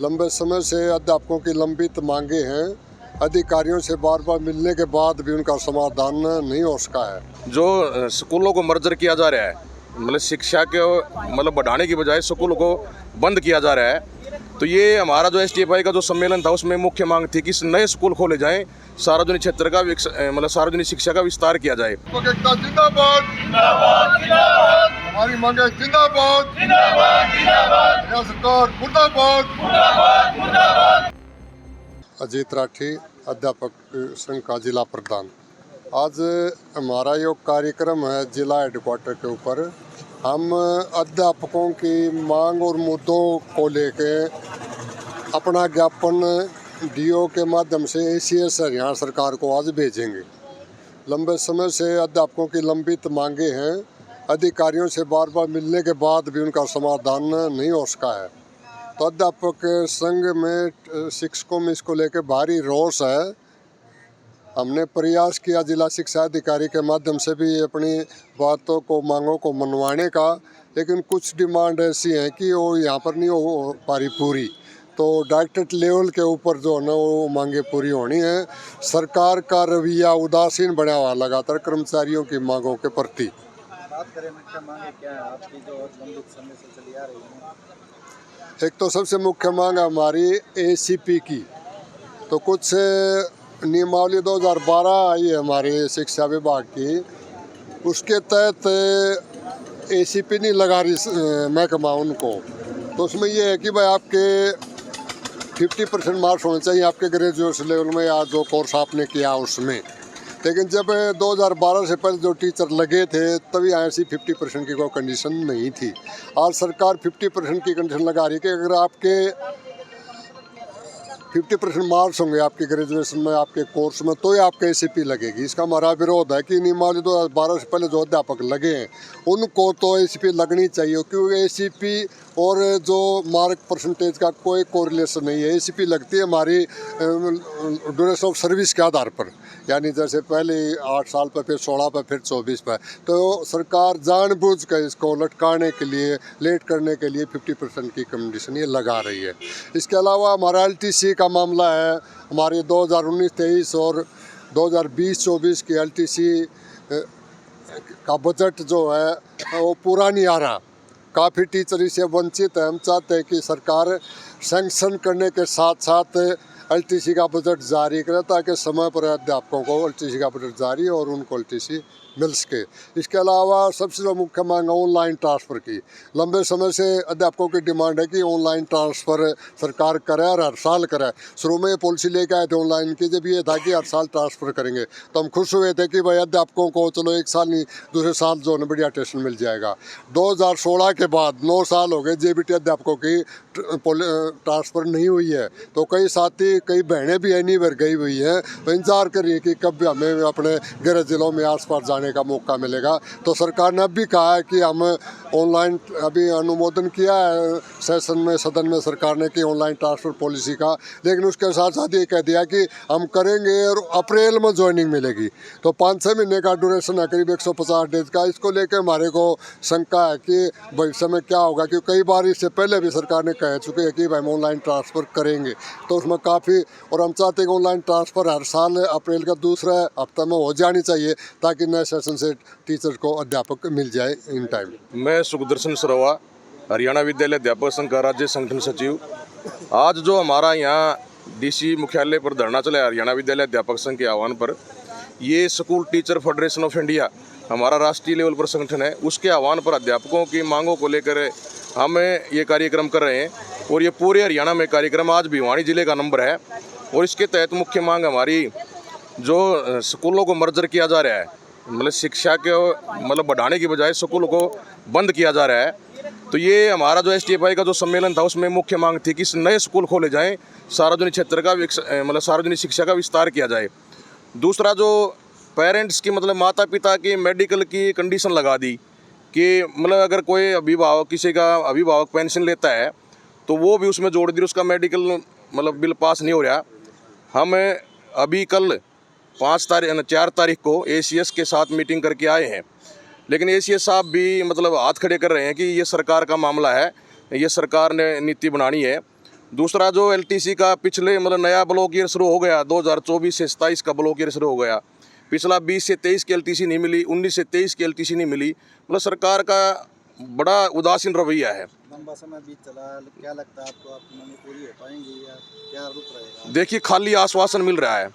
लंबे समय से अध्यापकों की लंबित मांगे हैं। अधिकारियों से बार बार मिलने के बाद भी उनका समाधान नहीं हो सका है। जो स्कूलों को मर्जर किया जा रहा है, मतलब शिक्षा के बढ़ाने की बजाय स्कूलों को बंद किया जा रहा है, तो ये हमारा जो एसटीएफआई का जो सम्मेलन था उसमें मुख्य मांग थी कि नए स्कूल खोले जाएं, सार्वजनिक क्षेत्र का सार्वजनिक शिक्षा का विस्तार किया जाए। जिंदाबाद, हमारी मांगे जिंदाबाद, सरकार मुर्दाबाद। अजीत राठी, अध्यापक संघ का जिला प्रधान। आज हमारा ये कार्यक्रम है जिला हेडक्वार्टर के ऊपर। हम अध्यापकों की मांग और मुद्दों को लेके अपना ज्ञापन डीओ के माध्यम से एसीएस हरियाणा सरकार को आज भेजेंगे। लंबे समय से अध्यापकों की लंबित मांगे हैं। अधिकारियों से बार बार मिलने के बाद भी उनका समाधान नहीं हो सका है। तो अध्यापक संघ में शिक्षकों में इसको लेकर भारी रोष है। हमने प्रयास किया जिला शिक्षा अधिकारी के माध्यम से भी अपनी बातों को मांगों को मनवाने का, लेकिन कुछ डिमांड ऐसी हैं कि वो यहाँ पर नहीं हो पा रही पूरी। तो डायरेक्टरेट लेवल के ऊपर जो है ना वो मांगे पूरी होनी है। सरकार का रवैया उदासीन बना हुआ लगातार कर्मचारियों की मांगों के प्रति। बात करें मुख्य मांगे क्या है आपकी जो लंबित समय से चली आ रही है? एक तो सबसे मुख्य मांग है हमारी एसीपी की। तो कुछ नियमावली 2012 आई है हमारे शिक्षा विभाग की, उसके तहत एसीपी नहीं लगा रही महकमा उनको। तो उसमें ये है कि भाई आपके 50% मार्क्स होने चाहिए आपके ग्रेजुएशन लेवल में या जो कोर्स आपने किया उसमें। लेकिन जब 2012 से पहले जो टीचर लगे थे तभी ऐसी 50% की कोई कंडीशन नहीं थी। आज सरकार 50% की कंडीशन लगा रही है कि अगर आपके 50% मार्क्स होंगे आपके ग्रेजुएशन में आपके कोर्स में तो ही आपके एसीपी लगेगी। इसका हमारा विरोध है कि नियमावली 2012 से पहले जो अध्यापक लगे हैं उनको तो एसीपी लगनी चाहिए, क्योंकि एसीपी और जो मार्क परसेंटेज का कोई कोरिलेशन नहीं है। एसीपी लगती है हमारी ड्यूरेशन ऑफ सर्विस के आधार पर, यानी जैसे पहले 8 साल पर, फिर 16 पर, फिर 24 पर। तो सरकार जानबूझ कर इसको लटकाने के लिए, लेट करने के लिए 50% की कंडीशन ये लगा रही है। इसके अलावा हमारा एलटीसी का मामला है। हमारे 2019-23 और 2020-24 की एलटीसी का बजट जो है वो पूरा नहीं आ रहा। काफ़ी टीचर इससे वंचित है। हम चाहते हैं कि सरकार सैंक्शन करने के साथ साथ एलटीसी का बजट जारी करे ताकि समय पर अध्यापकों को एलटीसी का बजट जारी और उनको एलटीसी मिल सके। इसके अलावा सबसे जो मुख्य मांग है ऑनलाइन ट्रांसफ़र की। लंबे समय से अध्यापकों की डिमांड है कि ऑनलाइन ट्रांसफ़र सरकार करे और हर साल करे। शुरू में ये पॉलिसी लेके आए थे ऑनलाइन की, जब ये था कि हर साल ट्रांसफ़र करेंगे तो हम खुश हुए थे कि भाई अध्यापकों को चलो 1 साल नहीं दूसरे साल जो है बढ़िया टेस्ट मिल जाएगा। 2016 के बाद 9 साल हो गए जेबीटी अध्यापकों की ट्रांसफ़र नहीं हुई है। तो कई साथी, कई बहनें भी एनीवेयर गई हुई हैं, तो इंतजार कर रही है कि कब हमें अपने गृह जिलों में आसपास जाने का मौका मिलेगा। तो सरकार ने अब भी कहा है कि हम ऑनलाइन, अभी अनुमोदन किया है सेशन में, सदन में सरकार ने कि ऑनलाइन ट्रांसफ़र पॉलिसी का, लेकिन उसके साथ साथ ये कह दिया कि हम करेंगे और अप्रैल में ज्वाइनिंग मिलेगी। तो 5-6 महीने का ड्यूरेशन है, करीब 150 डेज का। इसको लेकर हमारे को शंका है कि भविष्य में क्या होगा, क्योंकि कई बार इससे पहले भी सरकार ने कह चुके हैं कि हम ऑनलाइन ट्रांसफ़र करेंगे। तो उसमें काफ़ी, और हम चाहते हैं कि ऑनलाइन ट्रांसफ़र हर साल अप्रैल का दूसरा हफ्ता में हो जानी चाहिए ताकि नए सेशन से टीचर को अध्यापक मिल जाए इन टाइम। मैं सुखदर्शन सरोवा, हरियाणा विद्यालय अध्यापक संघ का राज्य संगठन सचिव। आज जो हमारा यहाँ डीसी मुख्यालय पर धरना चला है हरियाणा विद्यालय अध्यापक संघ के आह्वान पर, ये school teacher federation of India हमारा राष्ट्रीय लेवल पर संगठन है, उसके आह्वान पर अध्यापकों की मांगों को लेकर हम ये कार्यक्रम कर रहे हैं। और ये पूरे हरियाणा में कार्यक्रम, आज भिवानी जिले का नंबर है। और इसके तहत मुख्य मांग हमारी, जो स्कूलों को मर्जर किया जा रहा है, शिक्षा के बढ़ाने की बजाय स्कूलों को बंद किया जा रहा है, तो ये हमारा जो एसटीएफआई का जो सम्मेलन था उसमें मुख्य मांग थी कि नए स्कूल खोले जाएं, सार्वजनिक क्षेत्र का सार्वजनिक शिक्षा का विस्तार किया जाए। दूसरा, जो पेरेंट्स की माता पिता की मेडिकल की कंडीशन लगा दी कि अगर कोई अभिभावक, किसी का अभिभावक पेंशन लेता है तो वो भी उसमें जोड़ दी, उसका मेडिकल बिल पास नहीं हो रहा। हम अभी कल 4 तारीख को एसीएस के साथ मीटिंग करके आए हैं, लेकिन एसीएस साहब भी हाथ खड़े कर रहे हैं कि ये सरकार का मामला है, ये सरकार ने नीति बनानी है। दूसरा जो एलटीसी का पिछले मतलब नया ब्लॉक ईयर शुरू हो गया 2024 से 27 का ब्लॉक ईयर शुरू हो गया, पिछला 20 से 23 की एलटीसी नहीं मिली, 19 से 23 की एलटीसी नहीं मिली। मतलब सरकार का बड़ा उदासीन रवैया है। लंबा समय बीत चला, क्या लगता है आपको, आपकी मांगे पूरी हो पाएंगी या क्या रुक रहेगा? देखिए, खाली आश्वासन मिल रहा है।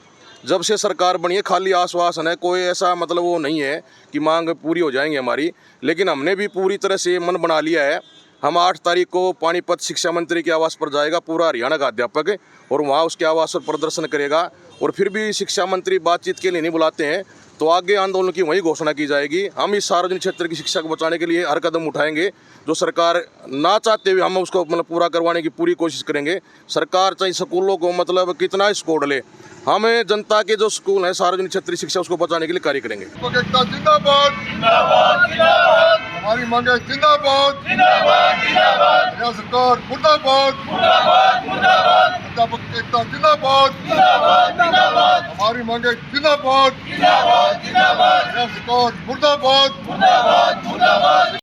जब से सरकार बनी है खाली आश्वासन है, कोई ऐसा मतलब वो नहीं है कि मांग पूरी हो जाएंगी हमारी। लेकिन हमने भी पूरी तरह से मन बना लिया है। हम 8 तारीख को पानीपत शिक्षा मंत्री के आवास पर जाएगा पूरा हरियाणा का अध्यापक, और वहाँ उसके आवास पर प्रदर्शन करेगा। और फिर भी शिक्षा मंत्री बातचीत के लिए नहीं बुलाते हैं तो आगे आंदोलन की वही घोषणा की जाएगी। हम इस सार्वजनिक क्षेत्र की शिक्षा को बचाने के लिए हर कदम उठाएंगे। जो सरकार ना चाहते हुए हम उसको मतलब पूरा करवाने की पूरी कोशिश करेंगे। सरकार चाहे स्कूलों को मतलब कितना स्कोर ले, हमें जनता के जो स्कूल हैं सार्वजनिक क्षेत्रीय शिक्षा उसको बचाने के लिए कार्य करेंगे। एकता जिंदाबाद, जिंदाबाद, जिंदाबाद। हमारी मांगे जिंदाबाद, जिंदाबाद, जिंदाबाद। यह सरकार मुर्दाबाद, मुर्दाबाद, मुर्दाबाद। अध्यापक एकता जिंदाबाद, जिंदाबाद, जिंदाबाद। हमारी मांगे जिंदाबाद, जिंदाबाद, जिंदाबाद। यह सरकार मुर्दाबाद, मुर्दाबाद, मुर्दाबाद।